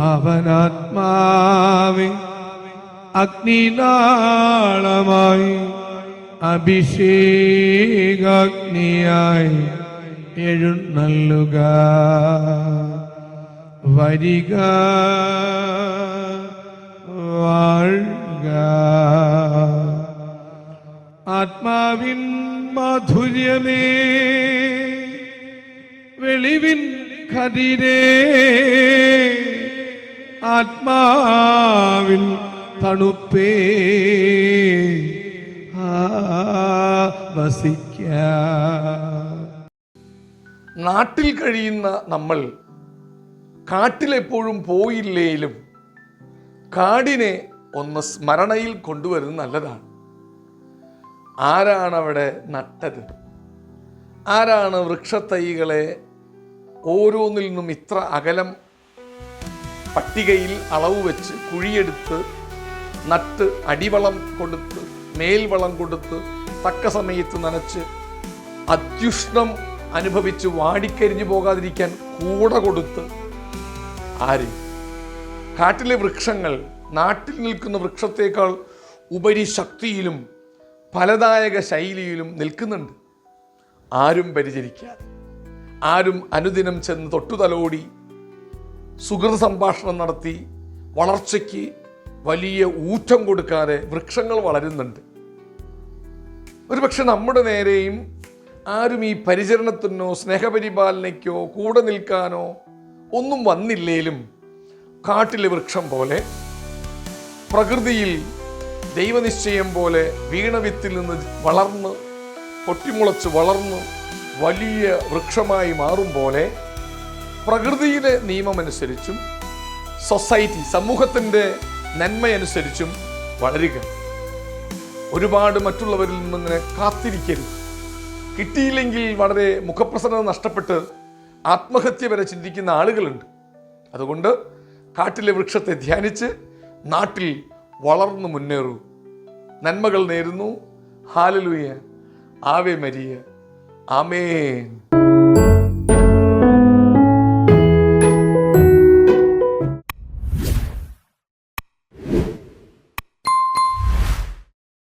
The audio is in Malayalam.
അവനാത്മാവെ അഗ്നിനാളമായി അഭിഷേകാഗ്നിയായി എഴുന്നള്ളുക. വരിക, വാഴുക. ആത്മാവിൻ മാധുര്യമേ, വെളിവിൻ കതിരേ, ആത്മാവിൻ തണുപ്പേ, വസിക്ക. നാട്ടിൽ കഴിയുന്ന നമ്മൾ കാട്ടിലെപ്പോഴും പോയില്ലേലും കാടിനെ ഒന്ന് സ്മരണയിൽ കൊണ്ടുവരുന്നത് നല്ലതാണ്. ആരാണ് അവിടെ നട്ടത്? ആരാണ് വൃക്ഷത്തൈകളെ ഓരോന്നിൽ നിന്നും ഇത്ര അകലം പട്ടികയിൽ അളവ് വെച്ച് കുഴിയെടുത്ത് നട്ട് അടിവളം കൊടുത്ത് മേൽവളം കൊടുത്ത് തക്ക സമയത്ത് നനച്ച് അത്യുഷ്ണം അനുഭവിച്ച് വാടിക്കരിഞ്ഞു പോകാതിരിക്കാൻ കൂട കൊടുത്ത് ആര്? കാട്ടിലെ വൃക്ഷങ്ങൾ നാട്ടിൽ നിൽക്കുന്ന വൃക്ഷത്തേക്കാൾ ഉപരി ശക്തിയിലും ഫലദായക ശൈലിയിലും നിൽക്കുന്നുണ്ട്. ആരും പരിചരിക്കാതെ, ആരും അനുദിനം ചെന്ന് തൊട്ടുതലോടി സുഹൃത സംഭാഷണം നടത്തി വളർച്ചയ്ക്ക് വലിയ ഊറ്റം കൊടുക്കാതെ വൃക്ഷങ്ങൾ വളരുന്നുണ്ട്. ഒരുപക്ഷെ നമ്മുടെ നേരെയും ആരും ഈ പരിചരണത്തിനോ സ്നേഹപരിപാലനയ്ക്കോ കൂടെ നിൽക്കാനോ ഒന്നും വന്നില്ലേലും കാട്ടിലെ വൃക്ഷം പോലെ പ്രകൃതിയിൽ ദൈവനിശ്ചയം പോലെ വീണവിത്തിൽ നിന്ന് വളർന്ന് പൊട്ടിമുളച്ച് വളർന്ന് വലിയ വൃക്ഷമായി മാറും പോലെ പ്രകൃതിയിലെ നിയമമനുസരിച്ചും സൊസൈറ്റി സമൂഹത്തിൻ്റെ നന്മയനുസരിച്ചും വളരുക. ഒരുപാട് മറ്റുള്ളവരിൽ നിന്നിങ്ങനെ കാത്തിരിക്കരുത്. കിട്ടിയില്ലെങ്കിൽ വളരെ മുഖപ്രസന്നത നഷ്ടപ്പെട്ട് ആത്മഹത്യ വരെ ചിന്തിക്കുന്ന ആളുകളുണ്ട്. അതുകൊണ്ട് കാട്ടിലെ വൃക്ഷത്തെ ധ്യാനിച്ച് നാട്ടിൽ വളർന്നു മുന്നേറൂ. നന്മകൾ നേരുന്നു. ഹല്ലേലൂയ. Ave Maria. ആമേൻ.